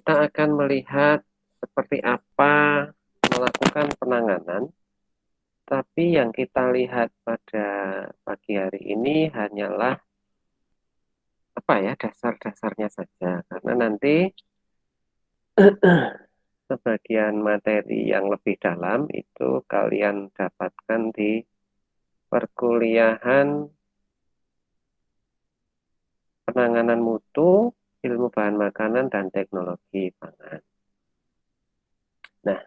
kita akan melihat seperti apa melakukan penanganan, tapi yang kita lihat pada pagi hari ini hanyalah dasar-dasarnya saja, karena nanti sebagian materi yang lebih dalam itu kalian dapatkan di perkuliahan penanganan mutu, ilmu bahan makanan, dan teknologi pangan. Nah,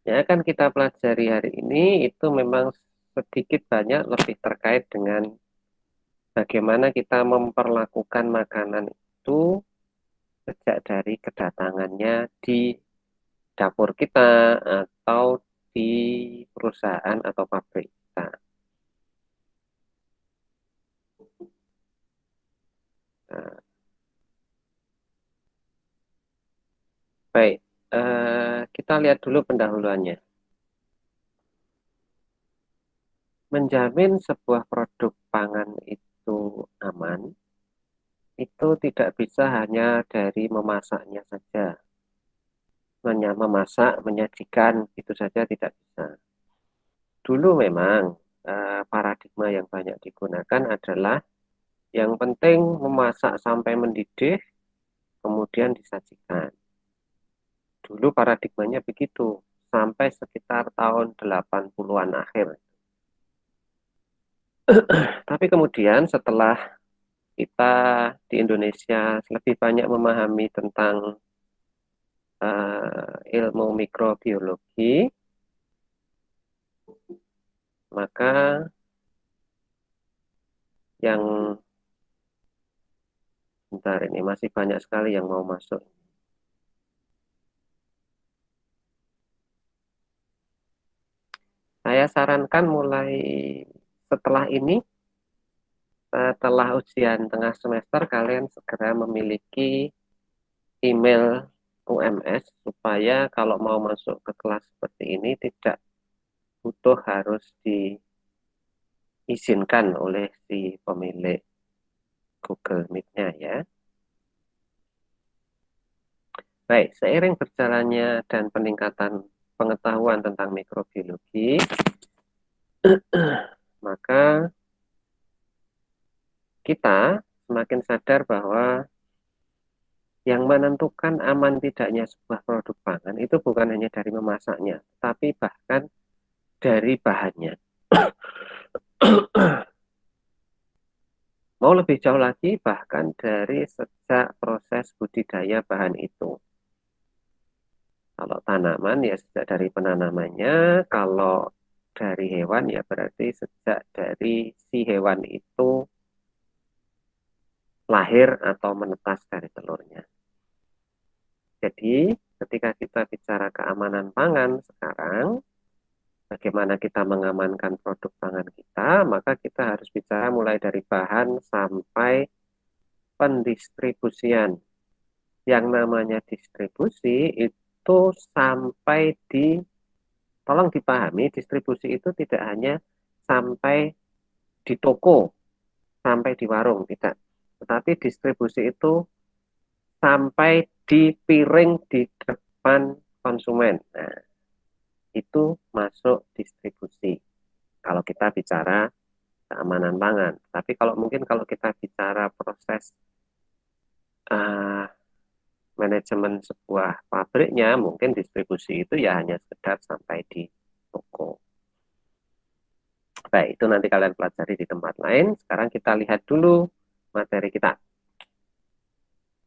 yang akan kita pelajari hari ini itu memang sedikit banyak lebih terkait dengan bagaimana kita memperlakukan makanan itu sejak dari kedatangannya di dapur kita atau di perusahaan atau pabrik kita. Nah, baik, kita lihat dulu pendahuluannya. Menjamin sebuah produk pangan itu aman, itu tidak bisa hanya dari memasaknya saja. Hanya memasak, menyajikan, itu saja tidak bisa. Dulu memang paradigma yang banyak digunakan adalah yang penting memasak sampai mendidih, kemudian disajikan. Dulu paradigmanya begitu, sampai sekitar tahun 80-an akhir. Tapi kemudian setelah kita di Indonesia lebih banyak memahami tentang ilmu mikrobiologi, maka yang bentar ini masih banyak sekali yang mau masuk. Saya sarankan mulai setelah ini, setelah ujian tengah semester, kalian segera memiliki email UMS supaya kalau mau masuk ke kelas seperti ini tidak butuh harus diizinkan oleh si pemilik Google Meet-nya ya. Baik, seiring berjalannya dan peningkatan pengetahuan tentang mikrobiologi, maka kita semakin sadar bahwa yang menentukan aman tidaknya sebuah produk pangan itu bukan hanya dari memasaknya, tapi bahkan dari bahannya. Mau lebih jauh lagi, bahkan dari sejak proses budidaya bahan itu. Kalau tanaman ya sejak dari penanamannya, kalau dari hewan ya berarti sejak dari si hewan itu lahir atau menetas dari telurnya. Jadi ketika kita bicara keamanan pangan sekarang, bagaimana kita mengamankan produk pangan kita, maka kita harus bicara mulai dari bahan sampai pendistribusian. Yang namanya distribusi itu sampai di, tolong dipahami, distribusi itu tidak hanya sampai di toko, sampai di warung, tidak. Tetapi distribusi itu sampai di piring di depan konsumen. Nah, itu masuk distribusi. Kalau kita bicara keamanan pangan. Tapi kalau mungkin kalau kita bicara proses uh, manajemen sebuah pabriknya, mungkin distribusi itu ya hanya sekedar sampai di toko. Baik, itu nanti kalian pelajari di tempat lain. Sekarang kita lihat dulu materi kita.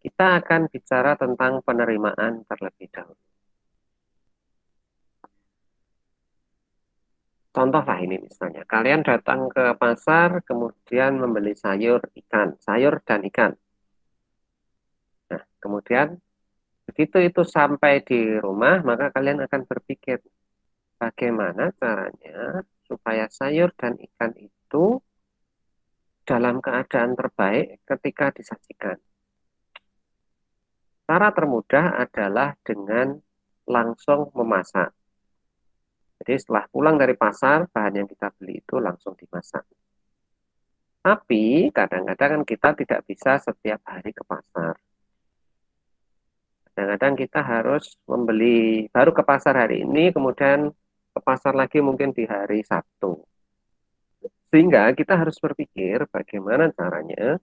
Kita akan bicara tentang penerimaan terlebih dahulu. Contoh lah ini misalnya, kalian datang ke pasar, kemudian membeli sayur, ikan, sayur dan ikan. Nah, kemudian begitu itu sampai di rumah, maka kalian akan berpikir, bagaimana caranya supaya sayur dan ikan itu dalam keadaan terbaik ketika disajikan. Cara termudah adalah dengan langsung memasak. Jadi setelah pulang dari pasar, bahan yang kita beli itu langsung dimasak. Tapi kadang-kadang kan kita tidak bisa setiap hari ke pasar. Kadang-kadang kita harus membeli baru ke pasar hari ini, kemudian ke pasar lagi mungkin di hari Sabtu. Sehingga kita harus berpikir bagaimana caranya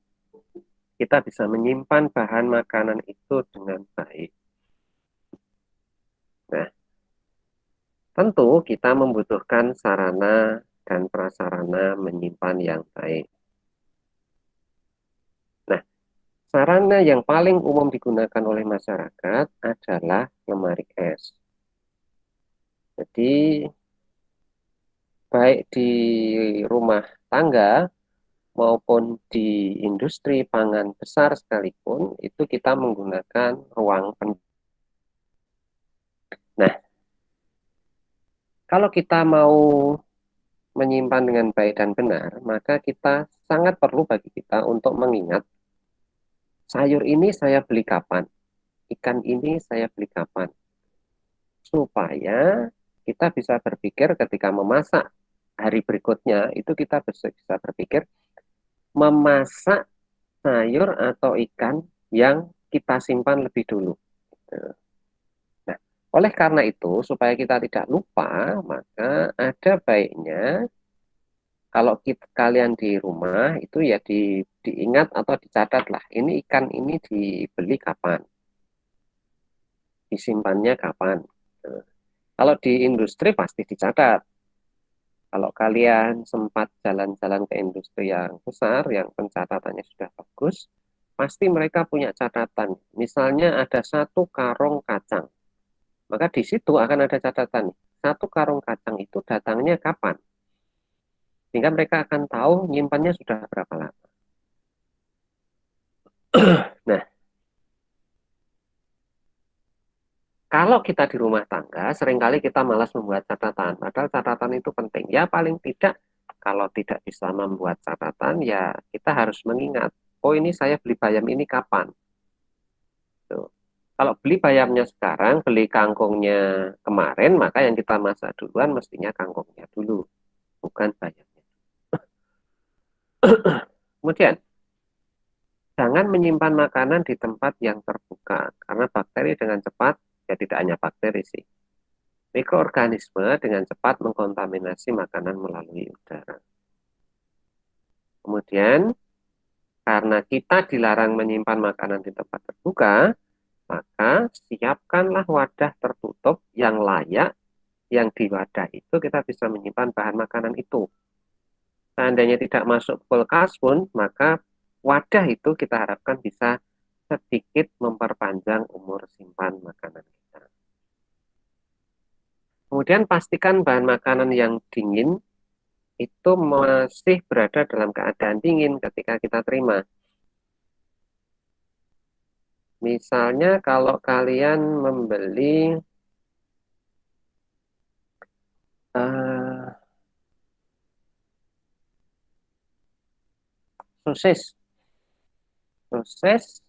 kita bisa menyimpan bahan makanan itu dengan baik. Nah, tentu kita membutuhkan sarana dan prasarana menyimpan yang baik. Nah, sarana yang paling umum digunakan oleh masyarakat adalah lemari es. Jadi, baik di rumah tangga maupun di industri pangan besar sekalipun, itu kita menggunakan ruang pendingin. Nah, kalau kita mau menyimpan dengan baik dan benar, maka kita sangat perlu bagi kita untuk mengingat sayur ini saya beli kapan, ikan ini saya beli kapan, supaya kita bisa berpikir ketika memasak hari berikutnya, itu kita bisa berpikir memasak sayur atau ikan yang kita simpan lebih dulu. Nah, oleh karena itu, supaya kita tidak lupa, maka ada baiknya kalau kalian di rumah itu ya diingat atau dicatat lah. Ini ikan ini dibeli kapan, disimpannya kapan. Nah, kalau di industri pasti dicatat. Kalau kalian sempat jalan-jalan ke industri yang besar, yang pencatatannya sudah bagus, pasti mereka punya catatan. Misalnya ada 1 karung kacang, maka di situ akan ada catatan. 1 karung kacang itu datangnya kapan? Sehingga mereka akan tahu nyimpannya sudah berapa lama. Nah, kalau kita di rumah tangga, seringkali kita malas membuat catatan. Padahal catatan itu penting. Ya paling tidak, kalau tidak bisa membuat catatan, ya kita harus mengingat. Oh ini saya beli bayam ini kapan? Tuh. Kalau beli bayamnya sekarang, beli kangkungnya kemarin, maka yang kita masak duluan mestinya kangkungnya dulu, bukan bayamnya. Kemudian, jangan menyimpan makanan di tempat yang terbuka, karena bakteri dengan cepat, ya tidak hanya bakteri sih, mikroorganisme dengan cepat mengkontaminasi makanan melalui udara. Kemudian, karena kita dilarang menyimpan makanan di tempat terbuka, maka siapkanlah wadah tertutup yang layak, yang di wadah itu kita bisa menyimpan bahan makanan itu. Seandainya tidak masuk kulkas pun, maka wadah itu kita harapkan bisa sedikit memperpanjang umur simpan makanan kita. Kemudian pastikan bahan makanan yang dingin itu masih berada dalam keadaan dingin ketika kita terima. Misalnya kalau kalian membeli eh, sosis, sosis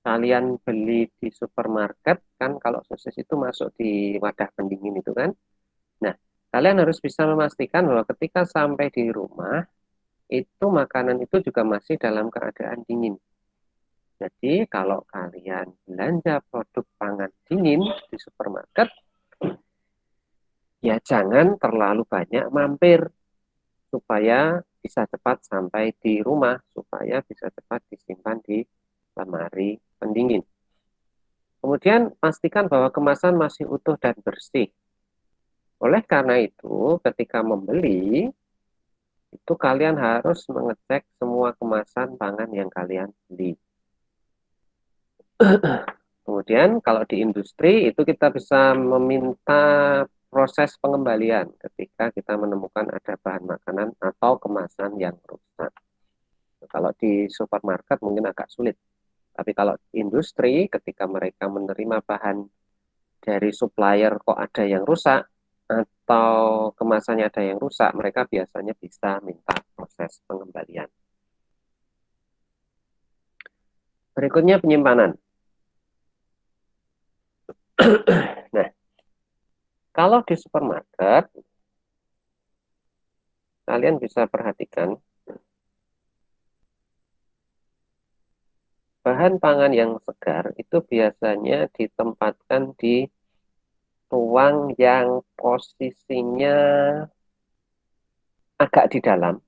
kalian beli di supermarket kan, kalau sosis itu masuk di wadah pendingin itu kan. Nah, kalian harus bisa memastikan bahwa ketika sampai di rumah itu makanan itu juga masih dalam keadaan dingin. Jadi kalau kalian belanja produk pangan dingin di supermarket, ya jangan terlalu banyak mampir supaya bisa cepat sampai di rumah, supaya bisa cepat disimpan di lemari pendingin. Kemudian pastikan bahwa kemasan masih utuh dan bersih. Oleh karena itu, ketika membeli, itu kalian harus mengecek semua kemasan pangan yang kalian beli. Kemudian kalau di industri itu kita bisa meminta proses pengembalian ketika kita menemukan ada bahan makanan atau kemasan yang rusak. Kalau di supermarket mungkin agak sulit. Tapi kalau industri ketika mereka menerima bahan dari supplier kok ada yang rusak atau kemasannya ada yang rusak, mereka biasanya bisa minta proses pengembalian. Berikutnya penyimpanan. Nah, kalau di supermarket, kalian bisa perhatikan bahan pangan yang segar itu biasanya ditempatkan di ruang yang posisinya agak di dalam,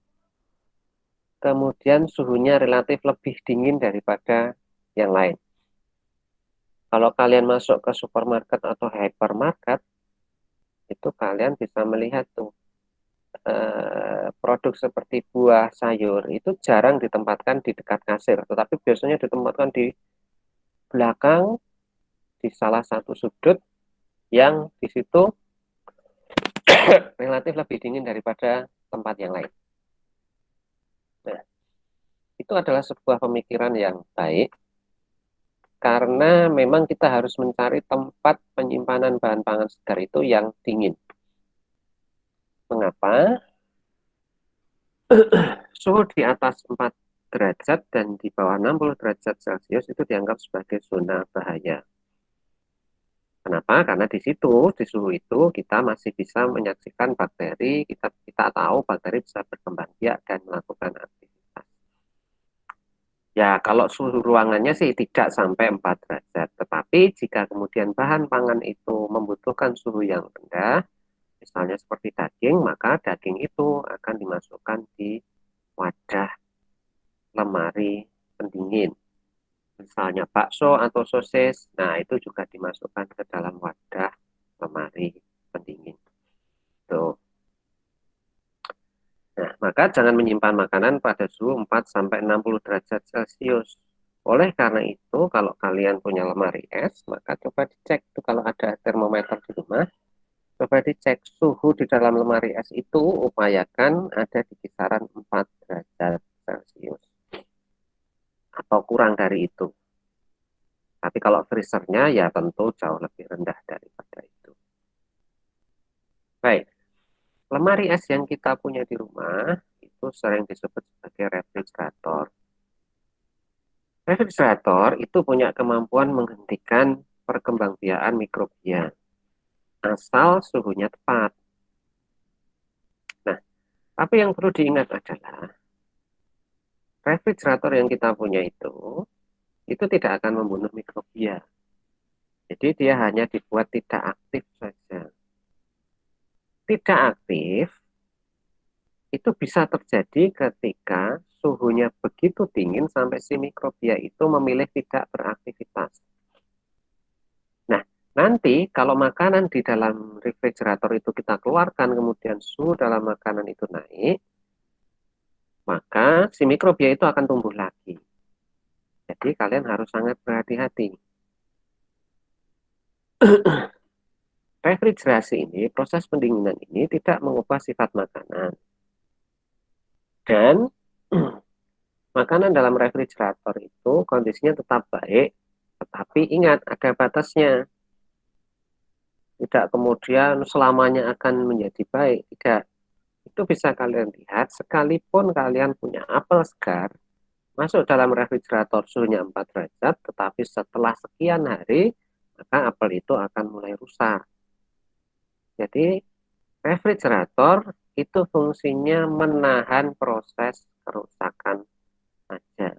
kemudian suhunya relatif lebih dingin daripada yang lain. Kalau kalian masuk ke supermarket atau hypermarket, itu kalian bisa melihat tuh produk seperti buah, sayur itu jarang ditempatkan di dekat kasir, tetapi biasanya ditempatkan di belakang di salah satu sudut yang di situ relatif lebih dingin daripada tempat yang lain. Nah, itu adalah sebuah pemikiran yang baik karena memang kita harus mencari tempat penyimpanan bahan pangan segar itu yang dingin. Mengapa? Suhu di atas 4 derajat dan di bawah 60 derajat Celcius itu dianggap sebagai zona bahaya. Kenapa? Karena di situ, di suhu itu kita masih bisa menyaksikan bakteri, kita tahu bakteri bisa berkembang biak dan melakukan aktivitas. Ya, kalau suhu ruangannya sih tidak sampai 4 derajat. Tetapi jika kemudian bahan pangan itu membutuhkan suhu yang rendah, misalnya seperti daging, maka daging itu akan dimasukkan di wadah lemari pendingin. Misalnya bakso atau sosis, nah itu juga dimasukkan ke dalam wadah lemari pendingin. Tuh. Nah, maka jangan menyimpan makanan pada suhu 4 sampai 60 derajat Celcius. Oleh karena itu, kalau kalian punya lemari es, maka coba dicek tuh kalau ada termometer di rumah, coba dicek suhu di dalam lemari es itu upayakan ada di kisaran 4 derajat Celcius atau kurang dari itu. Tapi kalau freezernya ya tentu jauh lebih rendah daripada itu. Baik, lemari es yang kita punya di rumah itu sering disebut sebagai refrigerator. Refrigerator itu punya kemampuan menghentikan perkembangbiakan mikrobia asal suhunya tepat. Nah, tapi yang perlu diingat adalah refrigerator yang kita punya itu tidak akan membunuh mikrobia. Jadi dia hanya dibuat tidak aktif saja. Tidak aktif itu bisa terjadi ketika suhunya begitu dingin sampai si mikrobia itu memilih tidak beraktivitas. Nah, nanti kalau makanan di dalam refrigerator itu kita keluarkan, kemudian suhu dalam makanan itu naik, maka si mikrobia itu akan tumbuh lagi. Jadi kalian harus sangat berhati-hati. Refrigerasi ini, proses pendinginan ini tidak mengubah sifat makanan. Dan makanan dalam refrigerator itu kondisinya tetap baik, tetapi ingat ada batasnya. Tidak kemudian selamanya akan menjadi baik. Tidak. Itu bisa kalian lihat sekalipun kalian punya apel segar, masuk dalam refrigerator suhunya 4 derajat, tetapi setelah sekian hari, maka apel itu akan mulai rusak. Jadi refrigerator itu fungsinya menahan proses kerusakan saja.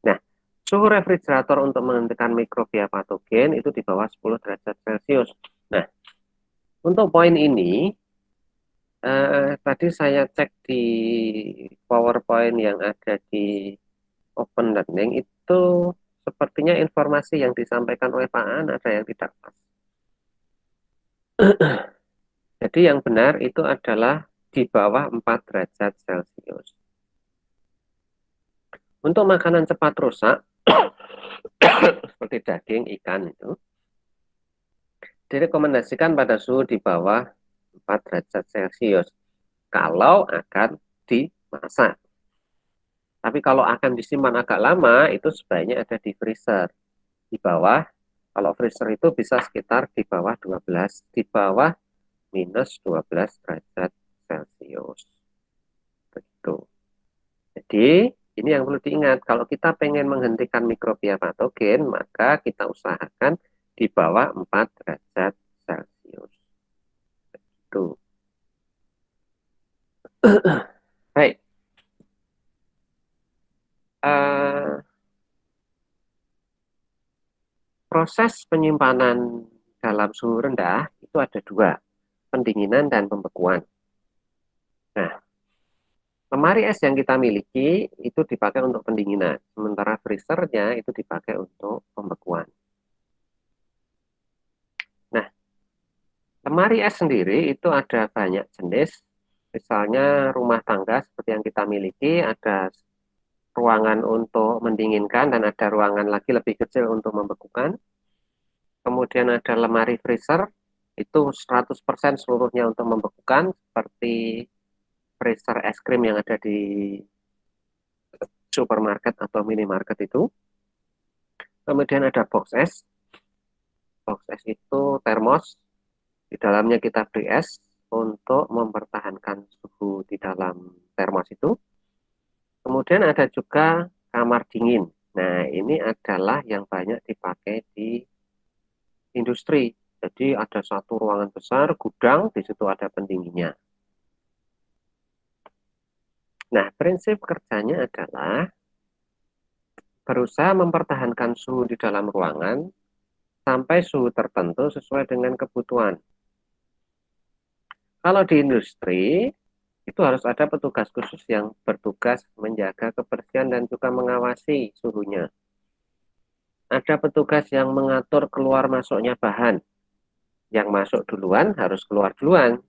Nah, suhu refrigerator untuk menghentikan mikrobia patogen itu di bawah 10 derajat Celcius. Nah, untuk poin ini, tadi saya cek di PowerPoint yang ada di Open Learning itu sepertinya informasi yang disampaikan oleh Pak An ada yang tidak pas. Jadi yang benar itu adalah di bawah 4 derajat Celcius. Untuk makanan cepat rusak, seperti daging, ikan itu, direkomendasikan pada suhu di bawah 4 derajat Celcius kalau akan dimasak. Tapi kalau akan disimpan agak lama, itu sebaiknya ada di freezer. Di bawah, kalau freezer itu bisa sekitar di bawah 12, di bawah minus 12 derajat Celcius. Begitu. Jadi, ini yang perlu diingat. Kalau kita pengen menghentikan mikrobia patogen, maka kita usahakan di bawah 4 derajat Celcius. Begitu. Baik. Proses penyimpanan dalam suhu rendah itu ada dua, pendinginan dan pembekuan. Nah, lemari es yang kita miliki itu dipakai untuk pendinginan, sementara freezernya itu dipakai untuk pembekuan. Nah, lemari es sendiri itu ada banyak jenis, misalnya rumah tangga seperti yang kita miliki, ada ruangan untuk mendinginkan dan ada ruangan lagi lebih kecil untuk membekukan. Kemudian ada lemari freezer, itu 100% seluruhnya untuk membekukan, seperti freezer es krim yang ada di supermarket atau minimarket itu. Kemudian ada box es. Box es itu termos, di dalamnya kita beri es untuk mempertahankan suhu di dalam termos itu. Kemudian ada juga kamar dingin. Nah, ini adalah yang banyak dipakai di industri. Jadi ada satu ruangan besar, gudang, di situ ada pendinginnya. Nah, prinsip kerjanya adalah berusaha mempertahankan suhu di dalam ruangan sampai suhu tertentu sesuai dengan kebutuhan. Kalau di industri, itu harus ada petugas khusus yang bertugas menjaga kebersihan dan juga mengawasi suhunya. Ada petugas yang mengatur keluar masuknya bahan. Yang masuk duluan harus keluar duluan.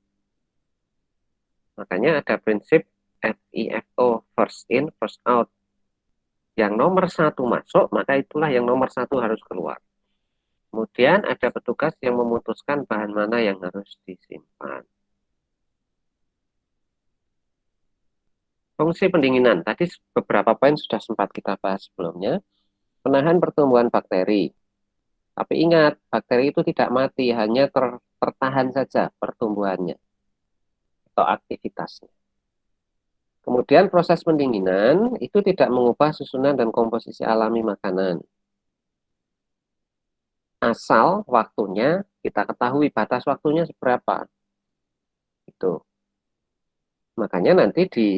Makanya ada prinsip FIFO, first in, first out. Yang nomor satu masuk, maka itulah yang nomor satu harus keluar. Kemudian ada petugas yang memutuskan bahan mana yang harus disimpan. Fungsi pendinginan, tadi beberapa poin sudah sempat kita bahas sebelumnya. Menahan pertumbuhan bakteri. Tapi ingat, bakteri itu tidak mati, hanya tertahan saja pertumbuhannya atau aktivitasnya. Kemudian proses pendinginan itu tidak mengubah susunan dan komposisi alami makanan. Asal waktunya kita ketahui batas waktunya seberapa. Itu. Makanya nanti di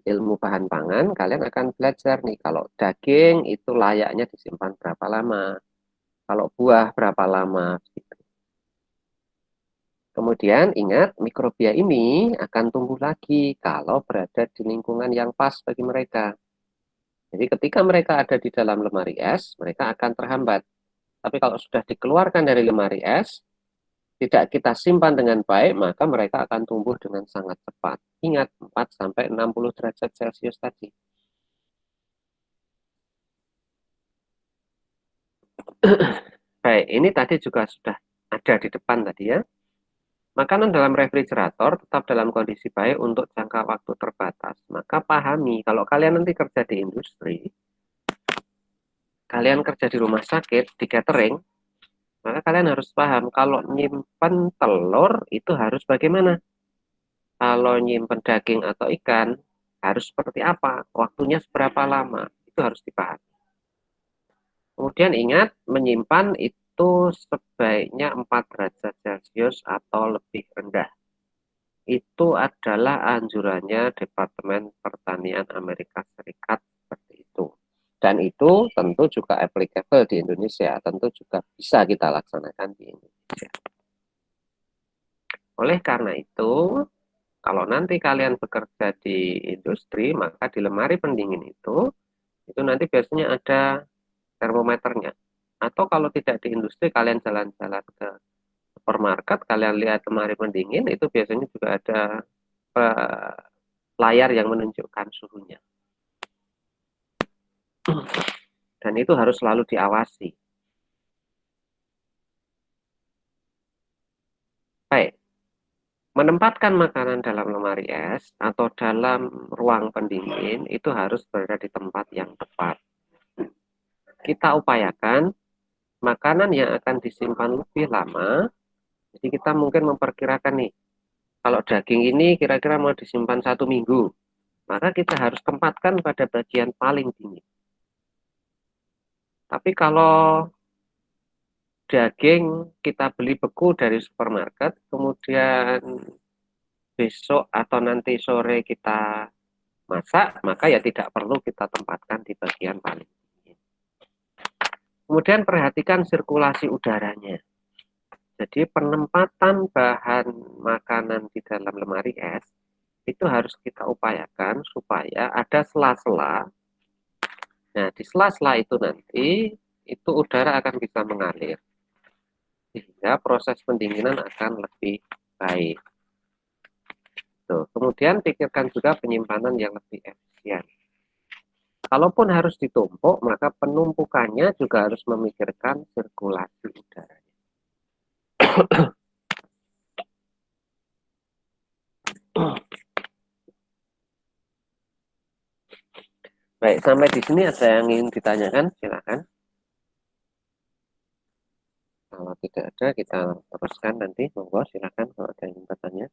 ilmu bahan pangan kalian akan belajar nih kalau daging itu layaknya disimpan berapa lama, kalau buah berapa lama gitu. Kemudian ingat mikrobia ini akan tumbuh lagi kalau berada di lingkungan yang pas bagi mereka. Jadi ketika mereka ada di dalam lemari es, mereka akan terhambat. Tapi kalau sudah dikeluarkan dari lemari es, tidak kita simpan dengan baik, maka mereka akan tumbuh dengan sangat cepat. Ingat 4 sampai 60 derajat Celcius tadi. Baik, ini tadi juga sudah ada di depan tadi ya. Makanan dalam refrigerator tetap dalam kondisi baik untuk jangka waktu terbatas. Maka pahami, kalau kalian nanti kerja di industri, kalian kerja di rumah sakit, di catering, maka kalian harus paham, kalau nyimpen telur itu harus bagaimana? Kalau nyimpen daging atau ikan, harus seperti apa? Waktunya seberapa lama? Itu harus dipahami. Kemudian ingat, menyimpan itu sebaiknya 4 derajat Celcius atau lebih rendah. Itu adalah anjurannya Departemen Pertanian Amerika Serikat seperti itu. Dan itu tentu juga applicable di Indonesia, tentu juga bisa kita laksanakan di Indonesia. Oleh karena itu, kalau nanti kalian bekerja di industri, maka di lemari pendingin itu nanti biasanya ada termometernya. Atau kalau tidak di industri, kalian jalan-jalan ke supermarket, kalian lihat lemari pendingin, itu biasanya juga ada layar yang menunjukkan suhunya. Dan itu harus selalu diawasi. Baik, menempatkan makanan dalam lemari es atau dalam ruang pendingin itu harus berada di tempat yang tepat. Kita upayakan makanan yang akan disimpan lebih lama, jadi kita mungkin memperkirakan nih, kalau daging ini kira-kira mau disimpan 1 minggu, maka kita harus tempatkan pada bagian paling dingin. Tapi kalau daging kita beli beku dari supermarket, kemudian besok atau nanti sore kita masak, maka ya tidak perlu kita tempatkan di bagian paling dingin. Kemudian perhatikan sirkulasi udaranya. Jadi penempatan bahan makanan di dalam lemari es itu harus kita upayakan supaya ada sela-sela. Nah, di sela-sela itu nanti itu udara akan bisa mengalir sehingga proses pendinginan akan lebih baik. Tuh. Kemudian pikirkan juga penyimpanan yang lebih efisien. Kalaupun harus ditumpuk, maka penumpukannya juga harus memikirkan sirkulasi udara. Baik, sampai di sini ada yang ingin ditanyakan, silakan. Kalau tidak ada, kita teruskan nanti. Monggo, silakan kalau ada yang bertanya.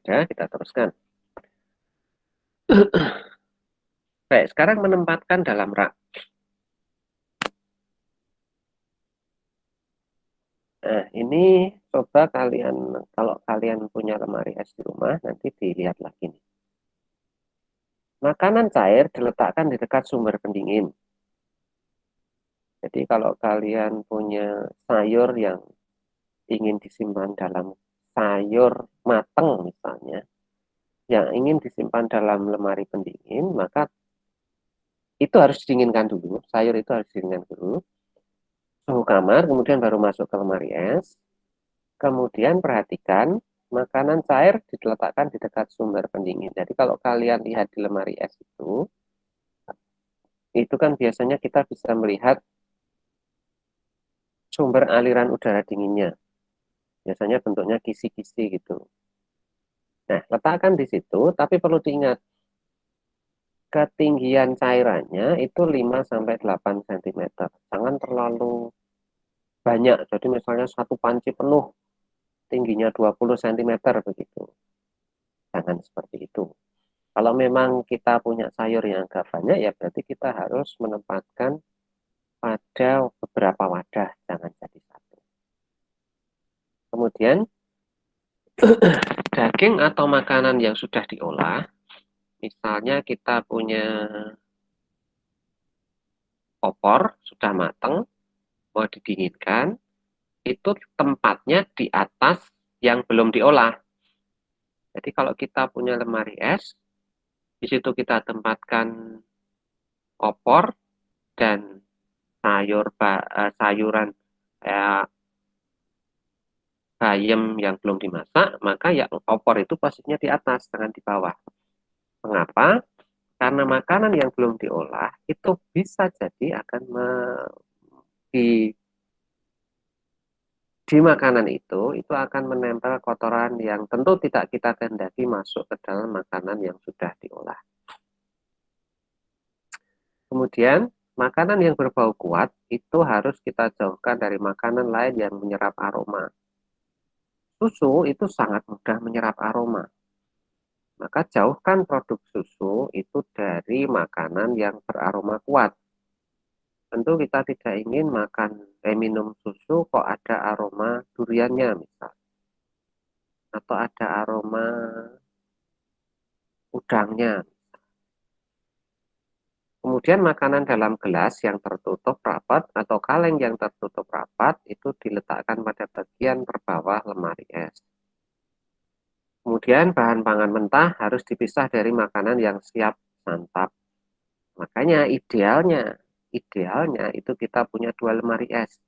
Ada, kita teruskan. Baik, sekarang menempatkan dalam rak. Nah, ini coba kalian, kalau kalian punya lemari es di rumah, nanti dilihat lagi nih. Makanan cair diletakkan di dekat sumber pendingin. Jadi kalau kalian punya sayur yang ingin disimpan dalam sayur mateng misalnya, yang ingin disimpan dalam lemari pendingin, maka itu harus didinginkan dulu. Sayur itu harus didinginkan dulu. Suhu kamar, kemudian baru masuk ke lemari es. Kemudian perhatikan makanan cair diletakkan di dekat sumber pendingin. Jadi kalau kalian lihat di lemari es itu kan biasanya kita bisa melihat sumber aliran udara dinginnya. Biasanya bentuknya kisi-kisi gitu. Nah, letakkan di situ, tapi perlu diingat, ketinggian cairannya itu 5-8 cm. Jangan terlalu banyak. Jadi misalnya satu panci penuh, tingginya 20 cm begitu. Jangan seperti itu. Kalau memang kita punya sayur yang agak banyak, ya berarti kita harus menempatkan pada beberapa wadah, jangan jadi satu. Kemudian, daging atau makanan yang sudah diolah, misalnya kita punya opor, sudah matang, mau didinginkan, itu tempatnya di atas yang belum diolah. Jadi kalau kita punya lemari es, di situ kita tempatkan opor dan sayuran kayak bayam yang belum dimasak, maka ya opor itu posisinya di atas, jangan di bawah. Mengapa? Karena makanan yang belum diolah itu bisa jadi akan di makanan itu akan menempel kotoran yang tentu tidak kita kehendaki masuk ke dalam makanan yang sudah diolah. Kemudian, makanan yang berbau kuat itu harus kita jauhkan dari makanan lain yang menyerap aroma. Susu itu sangat mudah menyerap aroma. Maka jauhkan produk susu itu dari makanan yang beraroma kuat. Tentu kita tidak ingin minum susu kok ada aroma duriannya misal. Atau ada aroma udangnya. Kemudian makanan dalam gelas yang tertutup rapat atau kaleng yang tertutup rapat itu diletakkan pada bagian terbawah lemari es. Kemudian bahan pangan mentah harus dipisah dari makanan yang siap santap. Makanya idealnya itu kita punya dua lemari es.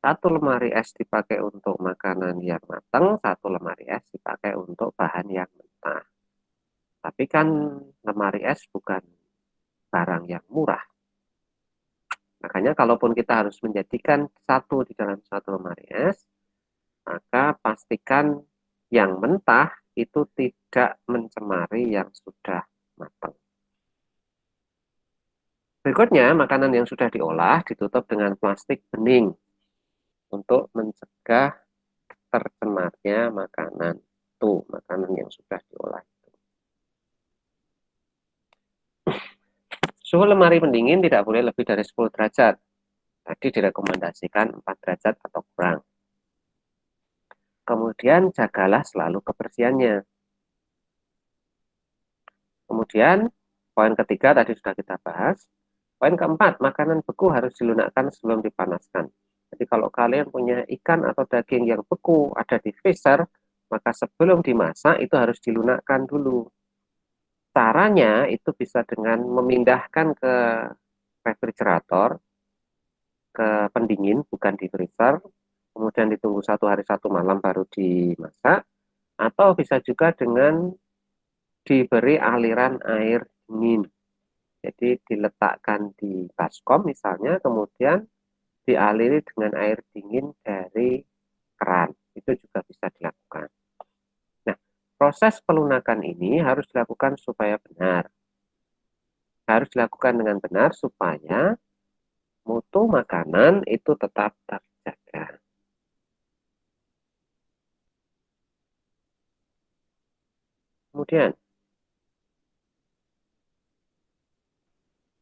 Satu lemari es dipakai untuk makanan yang matang, satu lemari es dipakai untuk bahan yang mentah. Tapi kan lemari es bukan barang yang murah. Makanya kalaupun kita harus menjadikan satu di dalam satu lemari es, maka pastikan yang mentah itu tidak mencemari yang sudah matang. Berikutnya, makanan yang sudah diolah ditutup dengan plastik bening untuk mencegah tercemarnya makanan makanan yang sudah diolah. Suhu lemari pendingin tidak boleh lebih dari 10 derajat. Tadi direkomendasikan 4 derajat atau kurang. Kemudian jagalah selalu kebersihannya. Kemudian poin ketiga tadi sudah kita bahas. Poin keempat, makanan beku harus dilunakkan sebelum dipanaskan. Jadi kalau kalian punya ikan atau daging yang beku ada di freezer, maka sebelum dimasak itu harus dilunakkan dulu. Caranya itu bisa dengan memindahkan ke refrigerator, ke pendingin, bukan di freezer, kemudian ditunggu 1 hari 1 malam baru dimasak, atau bisa juga dengan diberi aliran air dingin. Jadi diletakkan di baskom misalnya, kemudian dialiri dengan air dingin dari keran. Itu juga bisa dilakukan. Nah, proses pelunakan ini harus dilakukan supaya benar. Harus dilakukan dengan benar supaya mutu makanan itu tetap terjaga. Kemudian,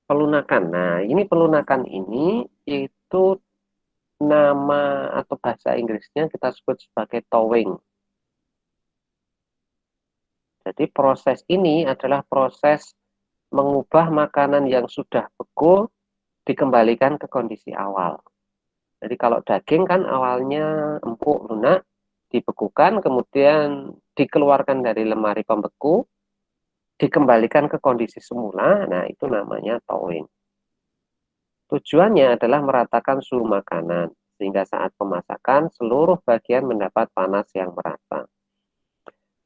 pelunakan. Nah, ini pelunakan ini itu nama atau bahasa Inggrisnya kita sebut sebagai thawing. Jadi proses ini adalah proses mengubah makanan yang sudah beku dikembalikan ke kondisi awal. Jadi kalau daging kan awalnya empuk, lunak, dibekukan, kemudian dikeluarkan dari lemari pembeku, dikembalikan ke kondisi semula, nah itu namanya thawing. Tujuannya adalah meratakan suhu makanan, sehingga saat pemasakan seluruh bagian mendapat panas yang merata.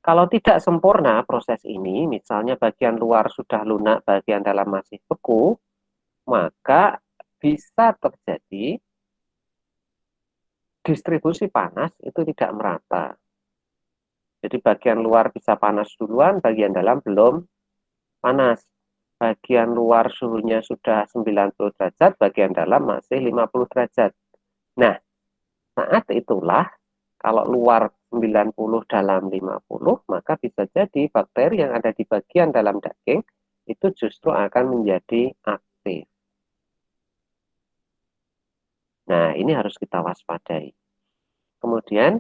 Kalau tidak sempurna proses ini, misalnya bagian luar sudah lunak, bagian dalam masih beku, maka bisa terjadi distribusi panas itu tidak merata. Jadi bagian luar bisa panas duluan, bagian dalam belum panas. Bagian luar suhunya sudah 90 derajat, bagian dalam masih 50 derajat. Nah, saat itulah kalau luar 90 dalam 50, maka bisa jadi bakteri yang ada di bagian dalam daging itu justru akan menjadi aktif. Nah, ini harus kita waspadai. Kemudian,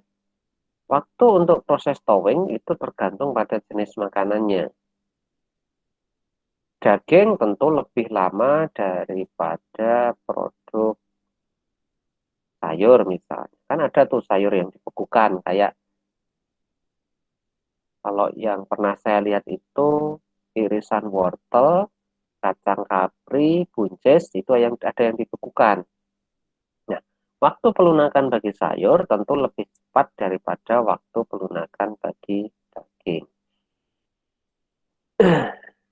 waktu untuk proses thawing itu tergantung pada jenis makanannya. Daging tentu lebih lama daripada produk sayur misalnya. Kan ada tuh sayur yang dibekukan, kayak kalau yang pernah saya lihat itu irisan wortel, kacang kapri, buncis, itu yang ada yang dibekukan. Nah, waktu pelunakan bagi sayur tentu lebih cepat daripada waktu pelunakan bagi daging.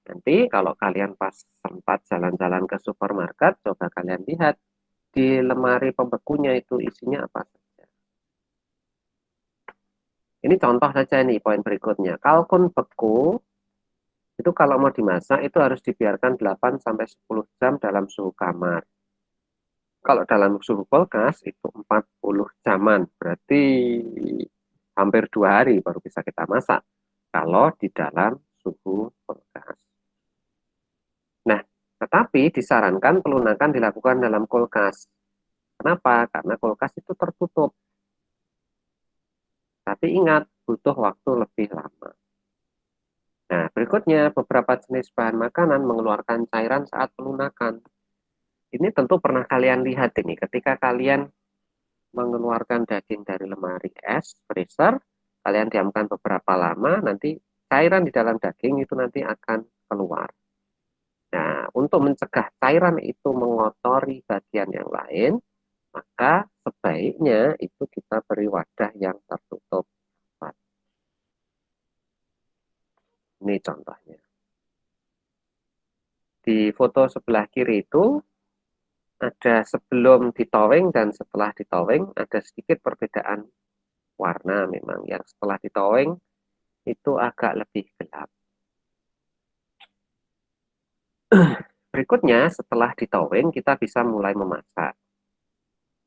Nanti kalau kalian pas sempat jalan-jalan ke supermarket, coba kalian lihat di lemari pembekunya itu isinya apa saja. Ini contoh saja nih poin berikutnya. Kalkun beku itu kalau mau dimasak itu harus dibiarkan 8 sampai 10 jam dalam suhu kamar. Kalau dalam suhu kulkas itu 40 jaman, berarti hampir 2 hari baru bisa kita masak. Kalau di dalam suhu kulkas. Nah, tetapi disarankan pelunakan dilakukan dalam kulkas. Kenapa? Karena kulkas itu tertutup. Tapi ingat, butuh waktu lebih lama. Nah, berikutnya beberapa jenis bahan makanan mengeluarkan cairan saat pelunakan. Ini tentu pernah kalian lihat ini ketika kalian mengeluarkan daging dari lemari es, freezer, kalian diamkan beberapa lama, nanti cairan di dalam daging itu nanti akan keluar. Nah, untuk mencegah cairan itu mengotori bagian yang lain, maka sebaiknya itu kita beri wadah yang tertutup. Ini contohnya. Di foto sebelah kiri itu ada sebelum ditowing dan setelah ditowing ada sedikit perbedaan warna memang. Yang setelah ditowing itu agak lebih gelap. Berikutnya setelah ditowing kita bisa mulai memasak.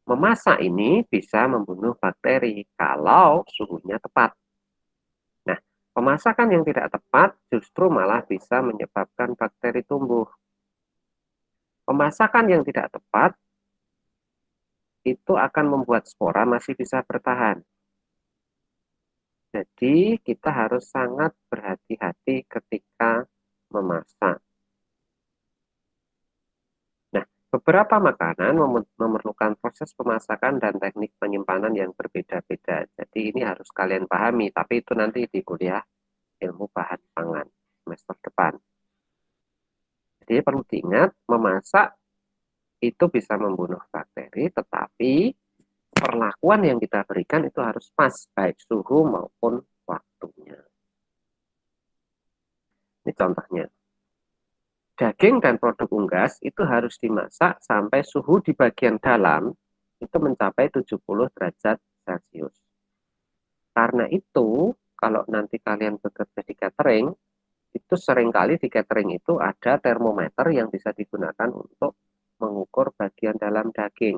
Memasak ini bisa membunuh bakteri kalau suhunya tepat. Nah, pemasakan yang tidak tepat justru malah bisa menyebabkan bakteri tumbuh. Pemasakan yang tidak tepat itu akan membuat spora masih bisa bertahan. Jadi kita harus sangat berhati-hati ketika memasak. Nah, beberapa makanan memerlukan proses pemasakan dan teknik penyimpanan yang berbeda-beda. Jadi ini harus kalian pahami, tapi itu nanti di kuliah ilmu bahan pangan semester depan. Jadi perlu diingat, memasak itu bisa membunuh bakteri, tetapi perlakuan yang kita berikan itu harus pas, baik suhu maupun waktunya. Ini contohnya. Daging dan produk unggas itu harus dimasak sampai suhu di bagian dalam itu mencapai 70 derajat Celcius. Karena itu, kalau nanti kalian bekerja di catering, itu seringkali di catering itu ada termometer yang bisa digunakan untuk mengukur bagian dalam daging.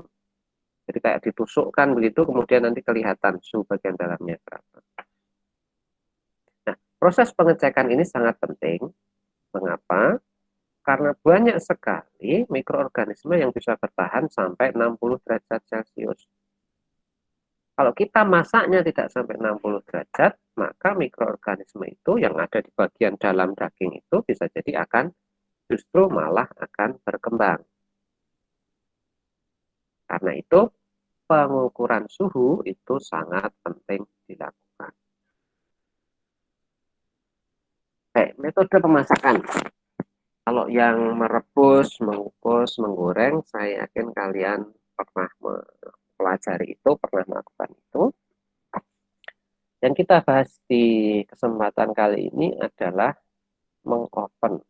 Jadi kayak ditusukkan begitu, kemudian nanti kelihatan suhu bagian dalamnya berapa. Nah, proses pengecekan ini sangat penting. Mengapa? Karena banyak sekali mikroorganisme yang bisa bertahan sampai 60 derajat Celcius. Kalau kita masaknya tidak sampai 60 derajat, maka mikroorganisme itu yang ada di bagian dalam daging itu bisa jadi akan justru malah akan berkembang. Karena itu, pengukuran suhu itu sangat penting dilakukan. Metode pemasakan. Kalau yang merebus, mengukus, menggoreng, saya yakin kalian pernah mempelajari itu, pernah melakukan itu. Yang kita bahas di kesempatan kali ini adalah mengoven.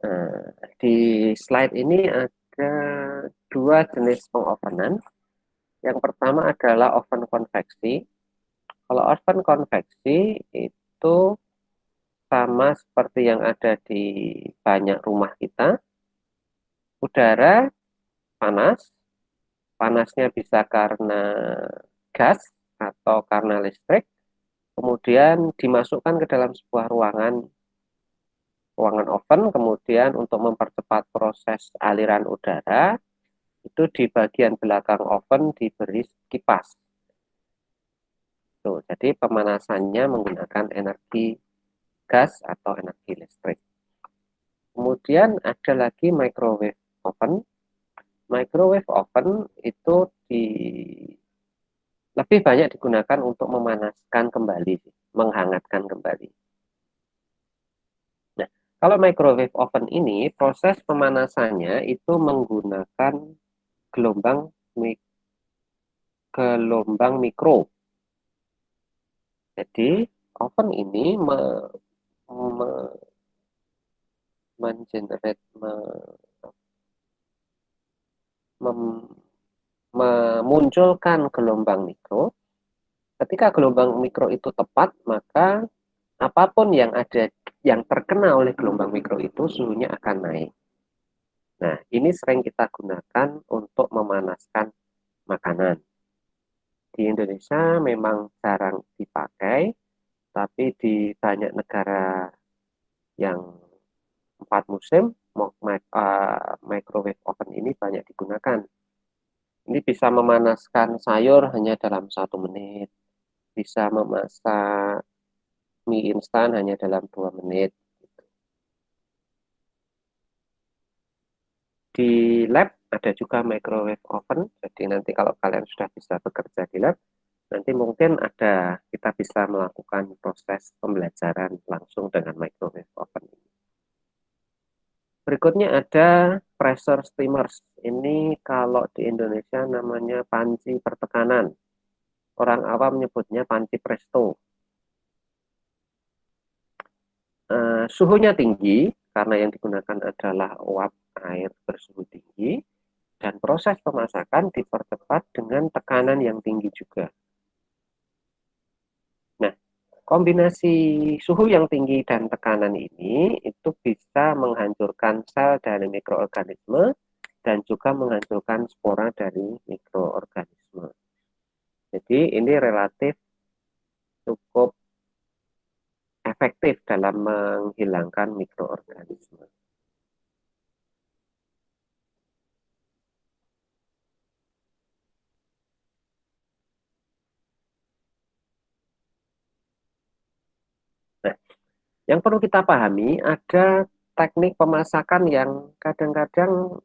Nah, di slide ini ada dua jenis pengovenan. Yang pertama adalah oven konveksi. Kalau oven konveksi itu sama seperti yang ada di banyak rumah kita. Udara panas, panasnya bisa karena gas atau karena listrik, kemudian dimasukkan ke dalam sebuah ruangan oven, kemudian untuk mempercepat proses aliran udara, itu di bagian belakang oven diberi kipas. Tuh, jadi pemanasannya menggunakan energi gas atau energi listrik. Kemudian ada lagi microwave oven. Microwave oven itu lebih banyak digunakan untuk memanaskan kembali, menghangatkan kembali. Nah, kalau microwave oven ini proses pemanasannya itu menggunakan gelombang gelombang mikro. Jadi oven ini me, mengenerate, mem- memunculkan gelombang mikro. Ketika gelombang mikro itu tepat, maka apapun yang ada yang terkena oleh gelombang mikro itu suhunya akan naik. Nah, ini sering kita gunakan untuk memanaskan makanan. Di Indonesia memang jarang dipakai, tapi di banyak negara yang 4 musim, microwave oven ini banyak digunakan. Ini bisa memanaskan sayur hanya dalam 1 menit, bisa memasak mie instan hanya dalam 2 menit. Di lab ada juga microwave oven, jadi nanti kalau kalian sudah bisa bekerja di lab, nanti mungkin kita bisa melakukan proses pembelajaran langsung dengan microwave oven. Berikutnya ada pressure steamers. Ini kalau di Indonesia namanya panci pertekanan. Orang awam menyebutnya panci presto. Suhunya tinggi karena yang digunakan adalah uap air bersuhu tinggi dan proses pemasakan dipercepat dengan tekanan yang tinggi juga. Nah, kombinasi suhu yang tinggi dan tekanan ini itu bisa menghancurkan sel dari mikroorganisme dan juga menghancurkan spora dari mikroorganisme. Jadi ini relatif cukup efektif dalam menghilangkan mikroorganisme. Nah, Yang perlu kita pahami ada teknik pemasakan yang kadang-kadang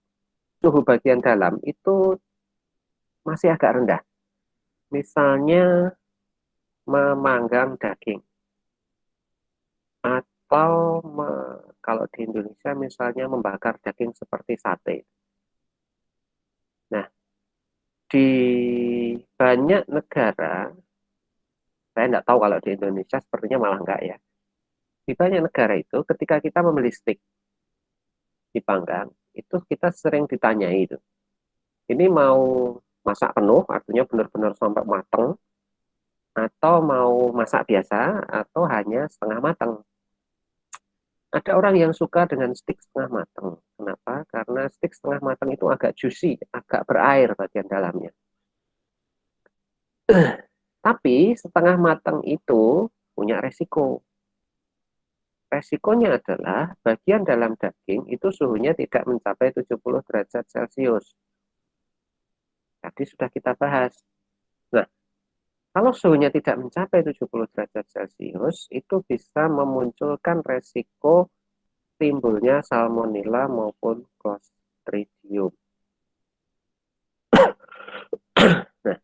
suhu bagian dalam itu masih agak rendah. Misalnya memanggang daging atau kalau di Indonesia misalnya membakar daging seperti sate. Nah, di banyak negara, saya nggak tahu kalau di Indonesia sepertinya malah enggak ya. Di banyak negara itu ketika kita membeli steak dipanggang, itu kita sering ditanyai itu. Ini mau masak penuh, artinya benar-benar sampai mateng, atau mau masak biasa, atau hanya setengah mateng. Ada orang yang suka dengan steak setengah mateng. Kenapa? Karena steak setengah mateng itu agak juicy, agak berair bagian dalamnya. Tapi setengah mateng itu punya resiko. Resikonya adalah bagian dalam daging itu suhunya tidak mencapai 70 derajat Celcius. Tadi sudah kita bahas. Nah, kalau suhunya tidak mencapai 70 derajat Celcius, itu bisa memunculkan resiko timbulnya salmonella maupun Clostridium. Nah,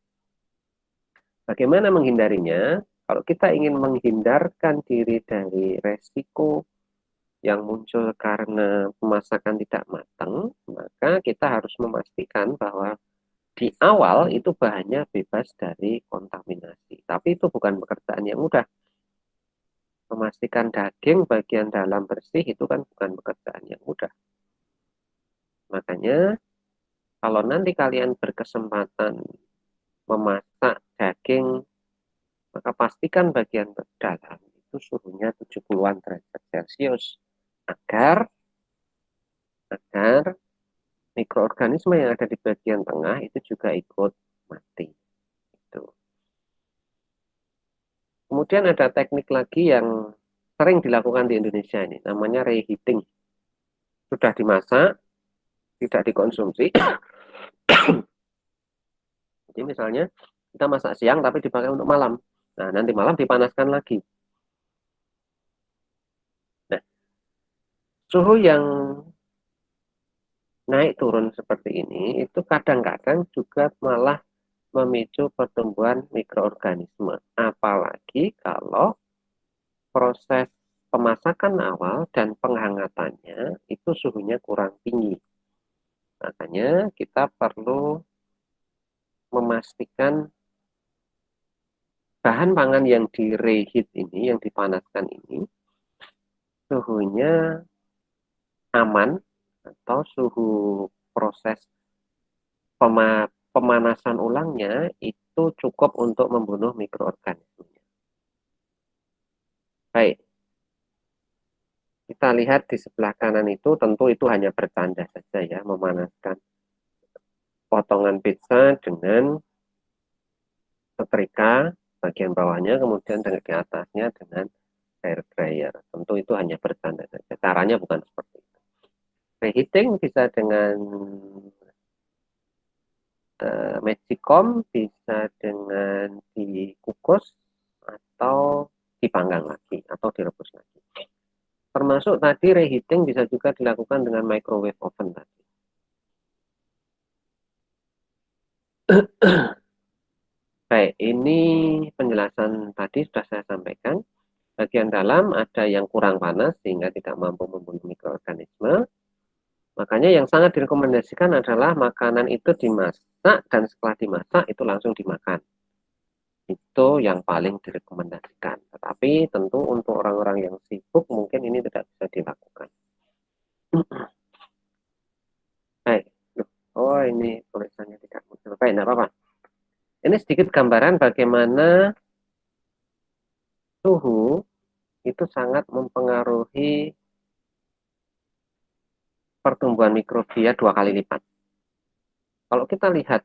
bagaimana menghindarinya? Kalau kita ingin menghindarkan diri dari resiko yang muncul karena pemasakan tidak matang, maka kita harus memastikan bahwa di awal itu bahannya bebas dari kontaminasi. Tapi itu bukan pekerjaan yang mudah. Memastikan daging bagian dalam bersih itu kan bukan pekerjaan yang mudah. Makanya kalau nanti kalian berkesempatan memasak daging, maka pastikan bagian dalam itu suhunya 70-an derajat Celcius agar agar mikroorganisme yang ada di bagian tengah itu juga ikut mati. Itu. Kemudian ada teknik lagi yang sering dilakukan di Indonesia ini, namanya reheating. Sudah dimasak, tidak dikonsumsi. Jadi misalnya kita masak siang tapi dipakai untuk malam. Nah, nanti malam dipanaskan lagi. Nah, suhu yang naik turun seperti ini itu kadang-kadang juga malah memicu pertumbuhan mikroorganisme. Apalagi kalau proses pemasakan awal dan penghangatannya itu suhunya kurang tinggi. Makanya kita perlu memastikan bahan pangan yang di reheat ini, yang dipanaskan ini, suhunya aman atau suhu proses pemanasan ulangnya itu cukup untuk membunuh mikroorganisme. Baik, kita lihat di sebelah kanan itu tentu itu hanya bertanda saja ya, memanaskan potongan pizza dengan setrika bagian bawahnya, kemudian di atasnya dengan air dryer. Tentu itu hanya bertanda saja. Caranya bukan seperti itu. Reheating bisa dengan magicom, bisa dengan dikukus atau dipanggang lagi atau direbus lagi. Termasuk tadi reheating bisa juga dilakukan dengan microwave oven tadi. Baik, ini penjelasan tadi sudah saya sampaikan. Bagian dalam ada yang kurang panas sehingga tidak mampu membunuh mikroorganisme. Makanya yang sangat direkomendasikan adalah makanan itu dimasak dan setelah dimasak itu langsung dimakan. Itu yang paling direkomendasikan. Tetapi tentu untuk orang-orang yang sibuk mungkin ini tidak bisa dilakukan. Baik. Oh, ini tulisannya tidak muncul. Baik, tidak apa-apa. Ini sedikit gambaran bagaimana suhu itu sangat mempengaruhi pertumbuhan mikrobia 2 kali lipat. Kalau kita lihat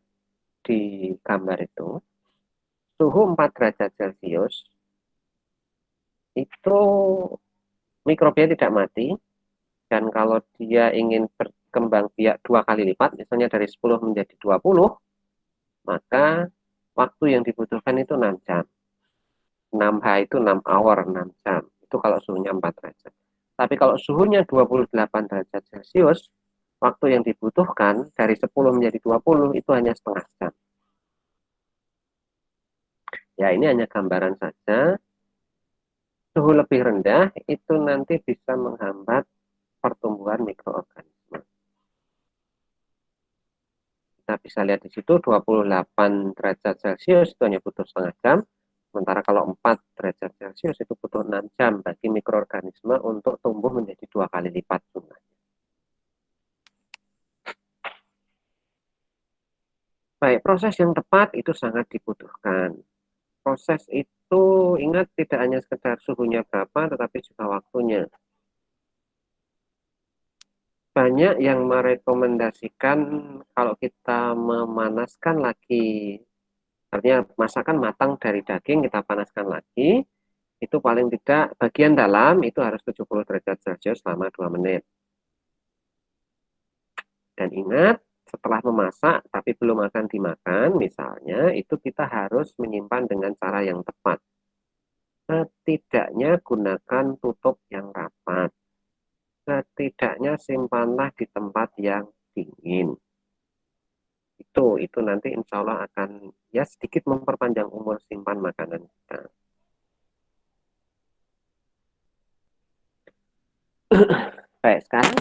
di gambar itu, suhu 4 derajat Celcius itu mikrobia tidak mati, dan kalau dia ingin berkembang biak 2 kali lipat, misalnya dari 10 menjadi 20, maka waktu yang dibutuhkan itu 6 jam. 6H itu 6 hour, 6 jam. Itu kalau suhunya 4 derajat. Tapi kalau suhunya 28 derajat Celcius, waktu yang dibutuhkan dari 10 menjadi 20 itu hanya setengah jam. Ya, ini hanya gambaran saja. Suhu lebih rendah itu nanti bisa menghambat pertumbuhan mikroorganisme. Kita bisa lihat di situ 28 derajat Celcius itu hanya butuh setengah jam. Sementara kalau 4 derajat Celcius itu butuh 6 jam bagi mikroorganisme untuk tumbuh menjadi 2 kali lipat jumlahnya. Baik, proses yang tepat itu sangat dibutuhkan. Proses itu ingat tidak hanya sekedar suhunya berapa, tetapi juga waktunya. Banyak yang merekomendasikan kalau kita memanaskan lagi, artinya masakan matang dari daging kita panaskan lagi, itu paling tidak bagian dalam itu harus 70 derajat Celcius selama 2 menit. Dan ingat, setelah memasak tapi belum akan dimakan, misalnya, itu kita harus menyimpan dengan cara yang tepat. Setidaknya gunakan tutup yang rapat. Setidaknya simpanlah di tempat yang dingin. Itu nanti insya Allah akan ya sedikit memperpanjang umur simpan makanan kita. Baik, sekarang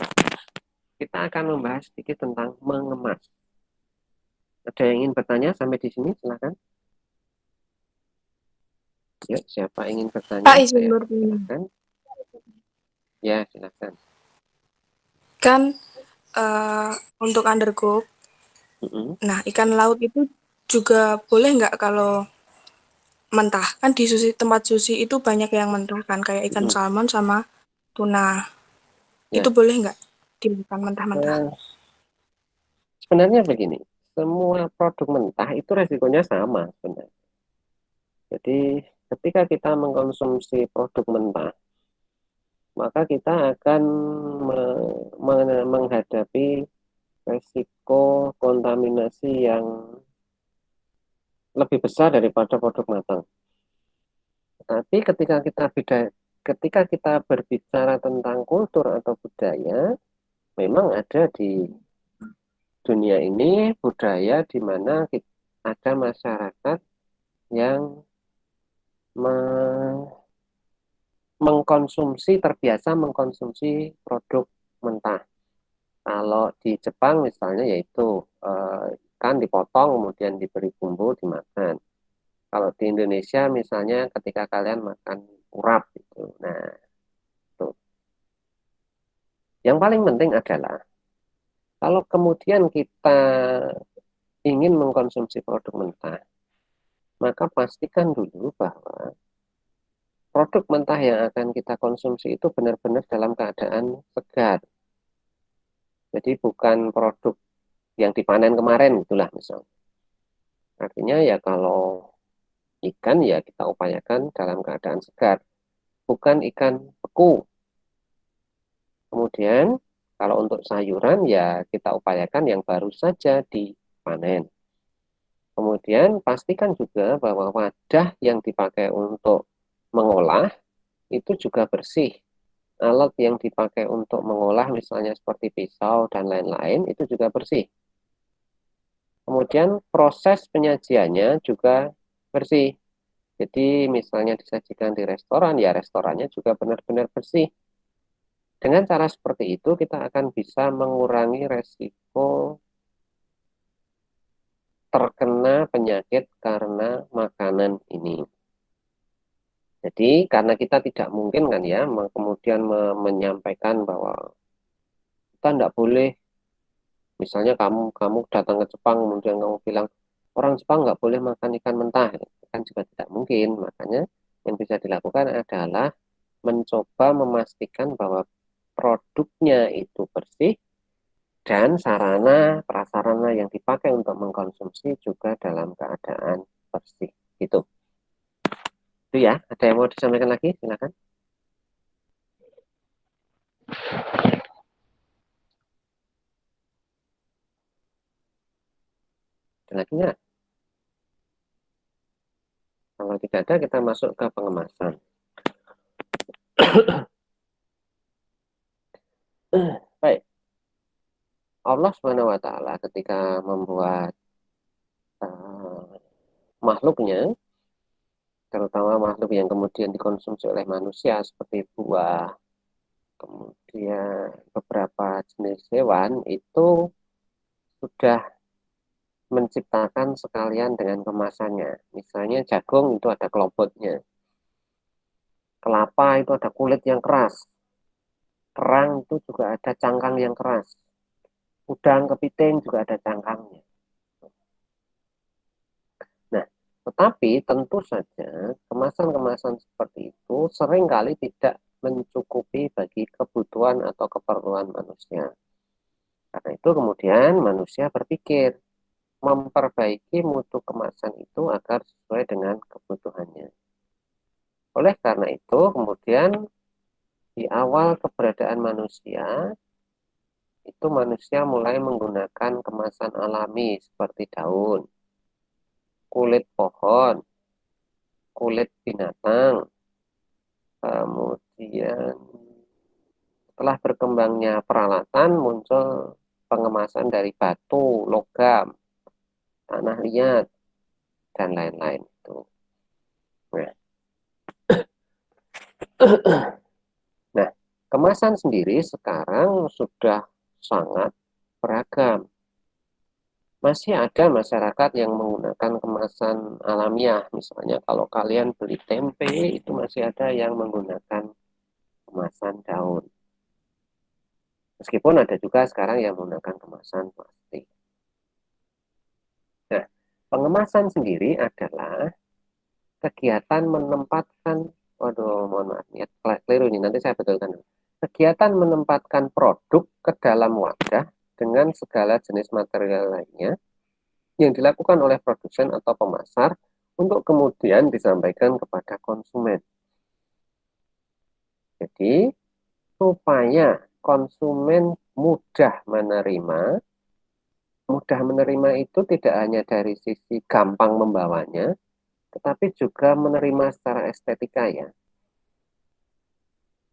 kita akan membahas sedikit tentang mengemas. Ada yang ingin bertanya sampai di sini? Silakan. Yuk, siapa ingin bertanya? Pak izin bertanya. Silakan. Ya, silakan. Kan eh, untuk undercook, nah ikan laut itu juga boleh nggak kalau mentah? Kan di tempat sushi itu banyak yang mentah kan, kayak ikan salmon sama tuna. Itu Ya, boleh nggak dimakan mentah-mentah? sebenarnya begini, semua produk mentah itu resikonya sama sebenarnya. Jadi ketika kita mengkonsumsi produk mentah, maka kita akan menghadapi resiko kontaminasi yang lebih besar daripada produk matang. Tapi ketika kita berbicara tentang kultur atau budaya, memang ada di dunia ini budaya di mana ada masyarakat yang terbiasa mengkonsumsi produk mentah. Kalau di Jepang misalnya yaitu ikan dipotong kemudian diberi bumbu dimakan. Kalau di Indonesia misalnya ketika kalian makan urap gitu. Nah, tuh. Yang paling penting adalah kalau kemudian kita ingin mengkonsumsi produk mentah, maka pastikan dulu bahwa produk mentah yang akan kita konsumsi itu benar-benar dalam keadaan segar. Jadi bukan produk yang dipanen kemarin itulah misalnya. Artinya ya kalau ikan ya kita upayakan dalam keadaan segar, bukan ikan beku. Kemudian kalau untuk sayuran ya kita upayakan yang baru saja dipanen. Kemudian pastikan juga bahwa wadah yang dipakai untuk mengolah itu juga bersih. Alat yang dipakai untuk mengolah misalnya seperti pisau dan lain-lain itu juga bersih. Kemudian proses penyajiannya juga bersih. Jadi misalnya disajikan di restoran, ya restorannya juga benar-benar bersih. Dengan cara seperti itu kita akan bisa mengurangi resiko terkena penyakit karena makanan ini. Jadi karena kita tidak mungkin kan ya kemudian menyampaikan bahwa kita tidak boleh, misalnya kamu kamu datang ke Jepang kemudian kamu bilang orang Jepang nggak boleh makan ikan mentah, kan juga tidak mungkin. Makanya yang bisa dilakukan adalah mencoba memastikan bahwa produknya itu bersih dan sarana prasarana yang dipakai untuk mengkonsumsi juga dalam keadaan bersih. Gitu. Itu ya. Ada yang mau disampaikan lagi? Silakan. Ada lagi nggak? Kalau tidak ada, kita masuk ke pengemasan. Baik, Allah Subhanahu wa Ta'ala ketika membuat makhluknya, terutama makhluk yang kemudian dikonsumsi oleh manusia seperti buah, kemudian beberapa jenis hewan itu sudah menciptakan sekalian dengan kemasannya. Misalnya jagung itu ada kelopotnya, kelapa itu ada kulit yang keras, kerang itu juga ada cangkang yang keras, udang kepiting juga ada cangkangnya. Nah, tetapi tentu saja kemasan-kemasan seperti itu seringkali tidak mencukupi bagi kebutuhan atau keperluan manusia. Karena itu kemudian manusia berpikir memperbaiki mutu kemasan itu agar sesuai dengan kebutuhannya. Oleh karena itu kemudian di awal keberadaan manusia itu manusia mulai menggunakan kemasan alami seperti daun, kulit pohon, kulit binatang, kemudian setelah berkembangnya peralatan muncul pengemasan dari batu, logam, tanah liat, dan lain-lain itu. Nah, kemasan sendiri sekarang sudah sangat beragam. Masih ada masyarakat yang menggunakan kemasan alamiah. Misalnya kalau kalian beli tempe, itu masih ada yang menggunakan kemasan daun. Meskipun ada juga sekarang yang menggunakan kemasan plastik. Nah, pengemasan sendiri adalah kegiatan menempatkan, waduh mohon maaf, ya, keliru ini, nanti saya betulkan. Kegiatan menempatkan produk ke dalam wadah dengan segala jenis material lainnya yang dilakukan oleh produsen atau pemasar untuk kemudian disampaikan kepada konsumen. Jadi, supaya konsumen mudah menerima itu tidak hanya dari sisi gampang membawanya, tetapi juga menerima secara estetika ya.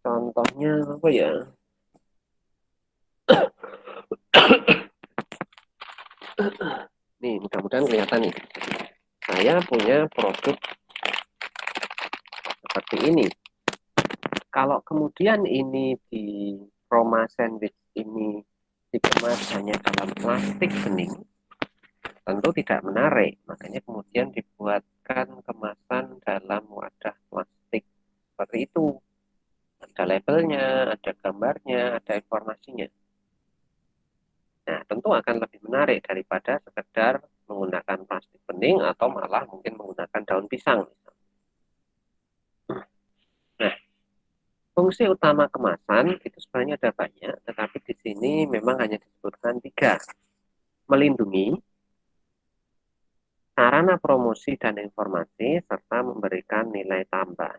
Contohnya apa ya? Nih, mudah-mudahan kelihatan nih. Saya punya produk seperti ini. Kalau kemudian ini di Roma Sandwich ini dikemas hanya dalam plastik bening, tentu tidak menarik. Makanya kemudian dibuatkan kemasan dalam wadah plastik seperti itu. Ada labelnya, ada gambarnya, ada informasinya. Nah, tentu akan lebih menarik daripada sekedar menggunakan plastik bening atau malah mungkin menggunakan daun pisang. Nah, fungsi utama kemasan itu sebenarnya ada banyak, tetapi di sini memang hanya disebutkan 3. Melindungi, sarana promosi dan informasi, serta memberikan nilai tambah.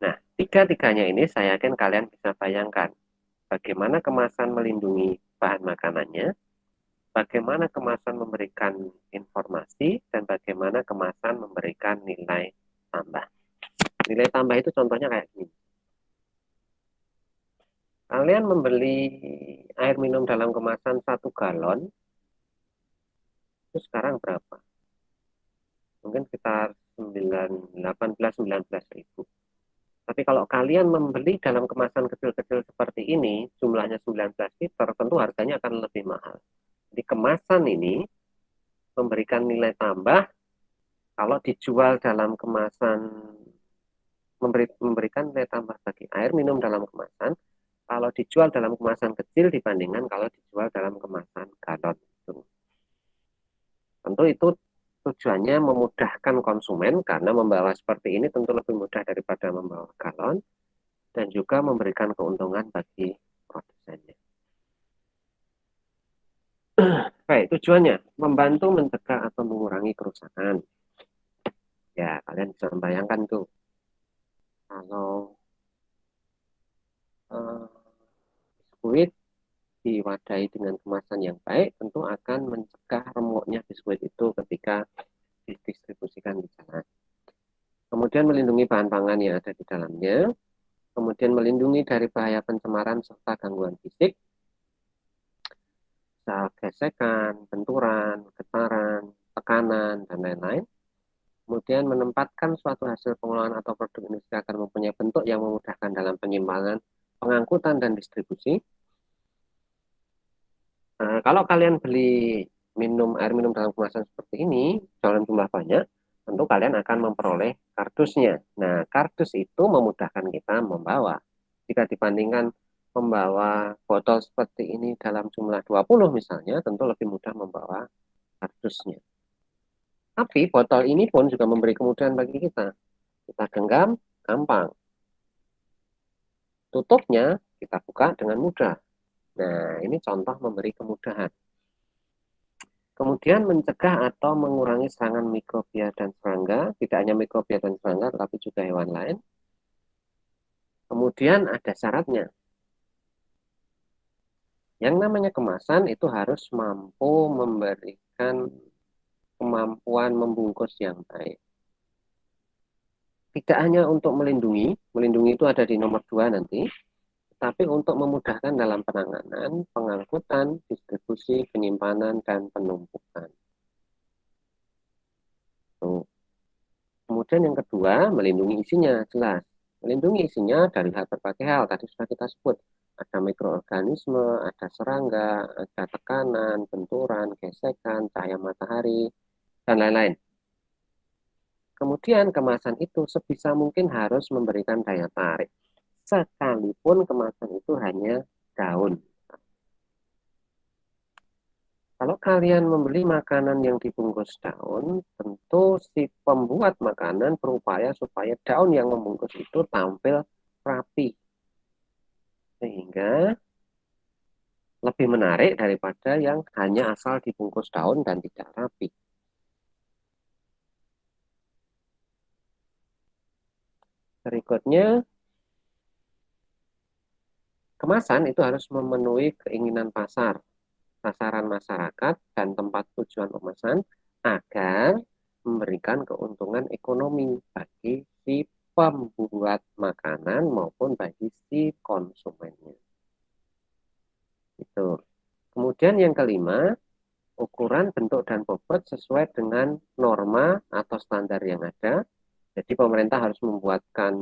Nah, tiga-tiganya ini saya yakin kalian bisa bayangkan bagaimana kemasan melindungi bahan makanannya, bagaimana kemasan memberikan informasi, dan bagaimana kemasan memberikan nilai tambah. Nilai tambah itu contohnya kayak gini. Kalian membeli air minum dalam kemasan 1 galon, itu sekarang berapa? Mungkin sekitar 18-19 ribu. Tapi kalau kalian membeli dalam kemasan kecil-kecil seperti ini, jumlahnya 19 liter, tentu harganya akan lebih mahal. Jadi kemasan ini memberikan nilai tambah kalau dijual dalam kemasan, memberikan nilai tambah bagi air minum dalam kemasan, kalau dijual dalam kemasan kecil dibandingkan kalau dijual dalam kemasan galon. Tentu itu tujuannya memudahkan konsumen karena membawa seperti ini tentu lebih mudah daripada membawa galon dan juga memberikan keuntungan bagi produsennya. Baik, tujuannya membantu mencegah atau mengurangi kerusakan. Ya, kalian bisa membayangkan tuh kalau biskuit diwadahi dengan kemasan yang baik, tentu akan mencegah remuknya biskuit itu ketika didistribusikan di jalan. Kemudian melindungi bahan pangan yang ada di dalamnya. Kemudian melindungi dari bahaya pencemaran serta gangguan fisik, gesekan, benturan, getaran, tekanan, dan lain-lain. Kemudian menempatkan suatu hasil pengolahan atau produk industri agar mempunyai bentuk yang memudahkan dalam penyimpanan, pengangkutan, dan distribusi. Kalau kalian beli air minum dalam kemasan seperti ini, dalam jumlah banyak, tentu kalian akan memperoleh kardusnya. Nah, kardus itu memudahkan kita membawa. Jika dibandingkan membawa botol seperti ini dalam jumlah 20 misalnya, tentu lebih mudah membawa kardusnya. Tapi botol ini pun juga memberi kemudahan bagi kita. Kita genggam, gampang. Tutupnya kita buka dengan mudah. Nah, ini contoh memberi kemudahan. Kemudian mencegah atau mengurangi serangan mikrobia dan serangga, tidak hanya mikrobia dan serangga, tetapi juga hewan lain. Kemudian ada syaratnya. Yang namanya kemasan itu harus mampu memberikan kemampuan membungkus yang baik. Tidak hanya untuk melindungi itu ada di nomor 2 nanti, tapi untuk memudahkan dalam penanganan, pengangkutan, distribusi, penyimpanan, dan penumpukan. Tuh. Kemudian yang kedua, melindungi isinya, jelas. Melindungi isinya dari berbagai hal, tadi sudah kita sebut. Ada mikroorganisme, ada serangga, ada tekanan, benturan, gesekan, cahaya matahari, dan lain-lain. Kemudian kemasan itu sebisa mungkin harus memberikan daya tarik. Sekalipun kemasan itu hanya daun. Kalau kalian membeli makanan yang dibungkus daun, tentu si pembuat makanan berupaya supaya daun yang membungkus itu tampil rapi. Sehingga lebih menarik daripada yang hanya asal dibungkus daun dan tidak rapi. Berikutnya, kemasan itu harus memenuhi keinginan pasar, sasaran masyarakat, dan tempat tujuan pemesan agar memberikan keuntungan ekonomi bagi si pembuat makanan maupun bagi si konsumennya. Itu. Kemudian yang kelima, ukuran, bentuk, dan bobot sesuai dengan norma atau standar yang ada. Jadi pemerintah harus membuatkan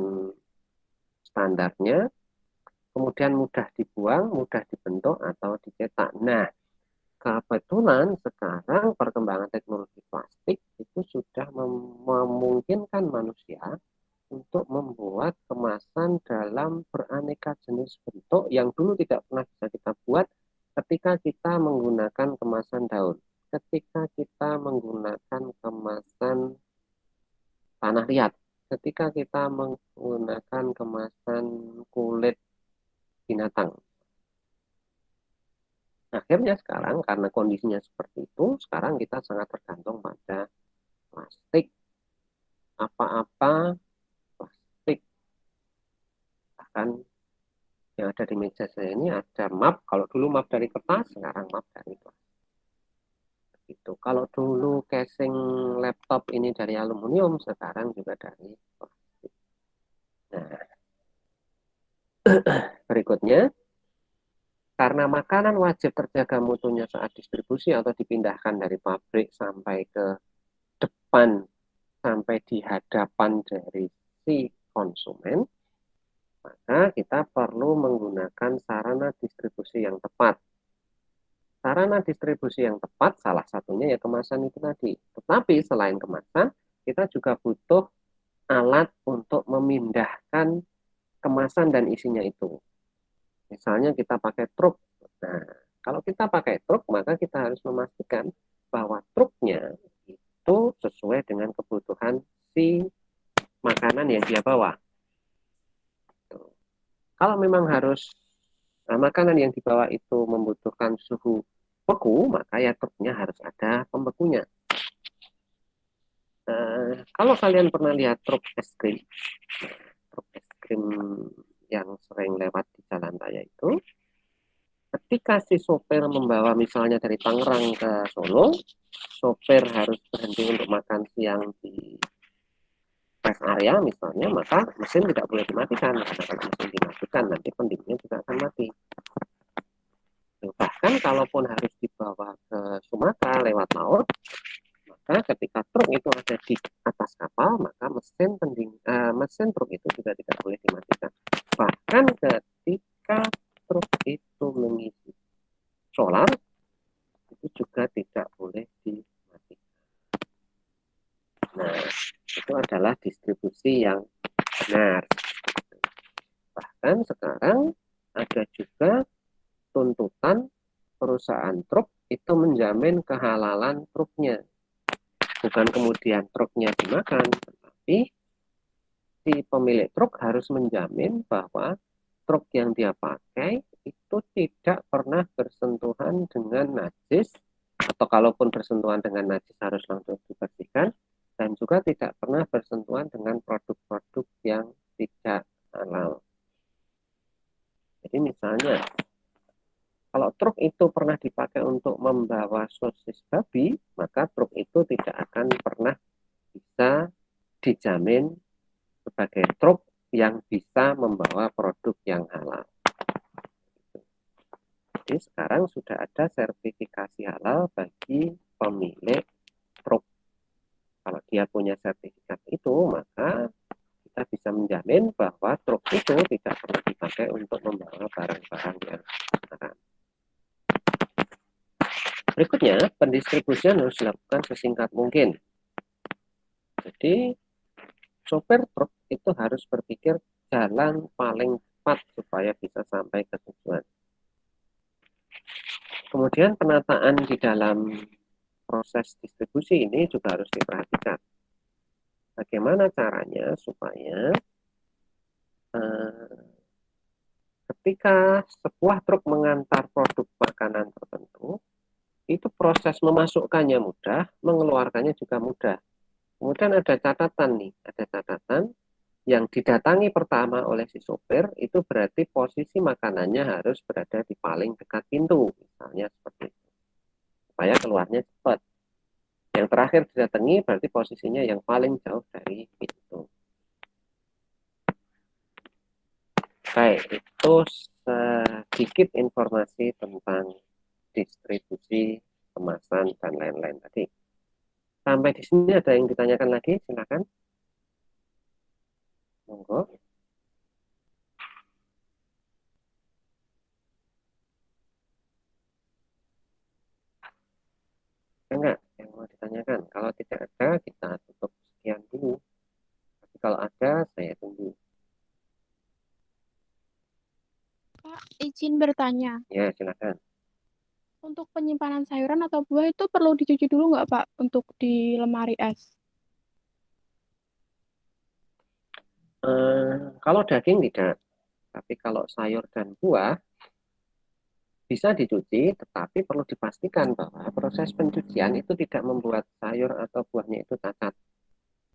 standarnya, kemudian mudah dibuang, mudah dibentuk, atau dicetak. Nah, kebetulan sekarang perkembangan teknologi plastik itu sudah memungkinkan manusia untuk membuat kemasan dalam beraneka jenis bentuk yang dulu tidak pernah bisa kita buat ketika kita menggunakan kemasan daun. Ketika kita menggunakan kemasan tanah liat, ketika kita menggunakan kemasan kulit binatang. Akhirnya sekarang karena kondisinya seperti itu, sekarang kita sangat tergantung pada plastik. Apa-apa plastik. Bahkan yang ada di meja saya ini ada map. Kalau dulu map dari kertas, sekarang map dari plastik. Gitu. Kalau dulu casing laptop ini dari aluminium, sekarang juga dari plastik. Nah, berikutnya, karena makanan wajib terjaga mutunya saat distribusi atau dipindahkan dari pabrik sampai ke depan, sampai di hadapan dari si konsumen, maka kita perlu menggunakan sarana distribusi yang tepat. Sarana distribusi yang tepat salah satunya ya kemasan itu tadi. Tetapi selain kemasan, kita juga butuh alat untuk memindahkan kemasan dan isinya itu. Misalnya kita pakai truk. Nah, kalau kita pakai truk, maka kita harus memastikan bahwa truknya itu sesuai dengan kebutuhan si makanan yang dia bawa. Kalau memang harus makanan yang dibawa itu membutuhkan suhu beku, maka ya truknya harus ada pembekunya. Kalau kalian pernah lihat truk es krim yang sering lewat di jalan raya itu, ketika si sopir membawa misalnya dari Tangerang ke Solo, sopir harus berhenti untuk makan siang di rest area misalnya, maka mesin tidak boleh dimatikan, karena kalau mesin dimatikan nanti pendingnya juga akan mati. Bahkan kalaupun harus dibawa ke Sumatera lewat laut, maka ketika truk itu ada di atas kapal, maka mesin truk itu juga tidak boleh dimatikan. Bahkan ketika truk itu mengisi solar, itu juga tidak boleh dimatikan. Nah, itu adalah distribusi yang benar. Bahkan sekarang ada juga tuntutan perusahaan truk itu menjamin kehalalan truknya. Bukan kemudian truknya dimakan, tetapi si pemilik truk harus menjamin bahwa truk yang dia pakai itu tidak pernah bersentuhan dengan najis, atau kalaupun bersentuhan dengan najis harus langsung dibersihkan, dan juga tidak pernah bersentuhan dengan produk-produk yang tidak halal. Jadi misalnya, kalau truk itu pernah dipakai untuk membawa sosis babi, maka truk itu tidak akan pernah bisa dijamin sebagai truk yang bisa membawa produk yang halal. Jadi sekarang sudah ada sertifikasi halal bagi pemilik truk. Kalau dia punya sertifikat itu, maka kita bisa menjamin bahwa truk itu tidak pernah dipakai untuk membawa barang-barang yang haram. Berikutnya, pendistribusian harus dilakukan sesingkat mungkin. Jadi, sopir truk itu harus berpikir jalan paling cepat supaya bisa sampai ke tujuan. Kemudian penataan di dalam proses distribusi ini juga harus diperhatikan. Bagaimana caranya supaya ketika sebuah truk mengantar produk makanan tertentu, itu proses memasukkannya mudah, mengeluarkannya juga mudah. Kemudian ada catatan nih, ada catatan yang didatangi pertama oleh si sopir, itu berarti posisi makanannya harus berada di paling dekat pintu, misalnya seperti itu, supaya keluarnya cepat. Yang terakhir didatangi berarti posisinya yang paling jauh dari pintu. Baik, itu sedikit informasi tentang distribusi, kemasan, dan lain-lain tadi. Sampai di sini ada yang ditanyakan lagi, silakan. Monggo. Enggak yang mau ditanyakan. Kalau tidak ada, kita tutup sekian dulu. Tapi kalau ada, saya tunggu. Pak, izin bertanya. Ya, silakan. Untuk penyimpanan sayuran atau buah itu perlu dicuci dulu nggak, Pak, untuk di lemari es? Kalau daging tidak, tapi kalau sayur dan buah bisa dicuci, tetapi perlu dipastikan bahwa proses pencucian itu tidak membuat sayur atau buahnya itu cacat.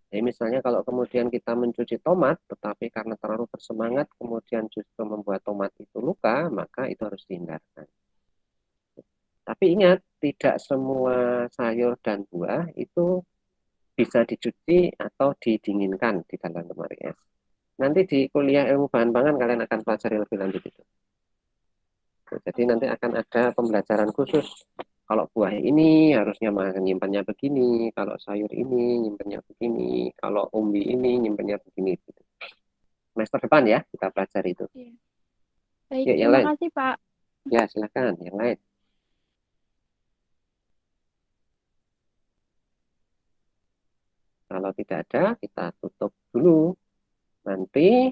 Jadi misalnya kalau kemudian kita mencuci tomat, tetapi karena terlalu bersemangat, kemudian justru membuat tomat itu luka, maka itu harus dihindarkan. Tapi ingat, tidak semua sayur dan buah itu bisa dicuci atau didinginkan di dalam lemari es. Nanti di kuliah ilmu bahan pangan kalian akan pelajari lebih lanjut itu. Jadi nanti akan ada pembelajaran khusus. Kalau buah ini harusnya menyimpannya begini, kalau sayur ini nyimpannya begini, kalau umbi ini nyimpannya begini. Gitu. Semester depan ya kita pelajari itu. Iya. Baik, Yuk, yang terima lain. kasih, Pak. Ya, silakan yang lain. Kalau tidak ada, kita tutup dulu. Nanti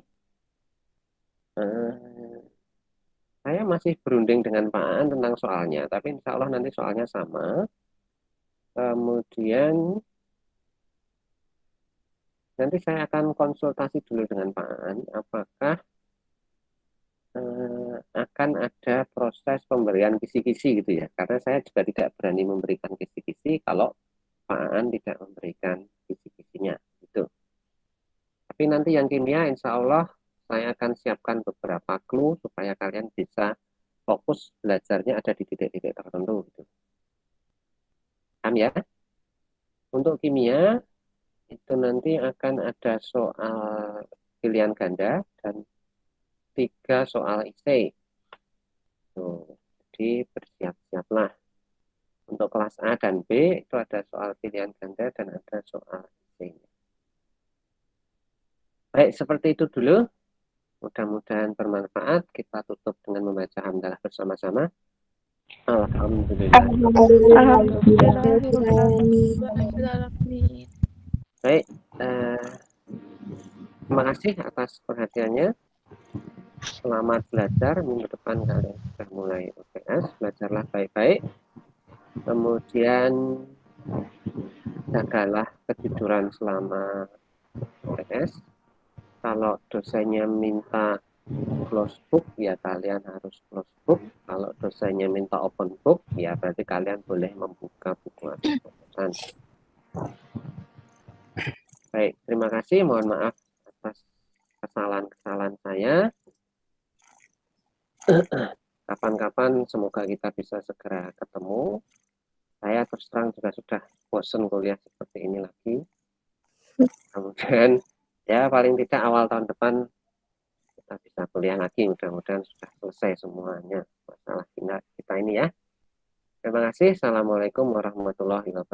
saya masih berunding dengan Pak Aan tentang soalnya, tapi insya Allah nanti soalnya sama. Kemudian nanti saya akan konsultasi dulu dengan Pak Aan, apakah akan ada proses pemberian kisi-kisi gitu ya. Karena saya juga tidak berani memberikan kisi-kisi kalau Pak Aan tidak memberikan kisi-kisinya. Gitu. Tapi nanti yang kimia insya Allah saya akan siapkan beberapa clue supaya kalian bisa fokus belajarnya ada di titik-titik tertentu. Gitu. Paham ya? Untuk kimia, itu nanti akan ada soal pilihan ganda dan 3 soal essay. Tuh, jadi bersiap-siaplah. Untuk kelas A dan B itu ada soal pilihan ganda dan ada soal essay. Baik, seperti itu dulu. Mudah-mudahan bermanfaat. Kita tutup dengan membaca hamdalah bersama-sama. Alhamdulillah. Alhamdulillahirobbilalamin. Baik, terima kasih atas perhatiannya. Selamat belajar. Minggu depan kalian sudah mulai UTS. Belajarlah baik-baik. Kemudian jagalah kejujuran selama UTS. Kalau dosennya minta close book, ya kalian harus close book. Kalau dosennya minta open book, ya berarti kalian boleh membuka buku atau catatan. Baik, terima kasih. Mohon maaf atas kesalahan-kesalahan saya. Kapan-kapan semoga kita bisa segera ketemu. Saya terus terang juga sudah bosan kuliah seperti ini lagi. Kemudian ya paling tidak awal tahun depan kita bisa kuliah lagi. Mudah-mudahan sudah selesai semuanya masalah kita ini ya. Terima kasih. Assalamualaikum warahmatullahi wabarakatuh.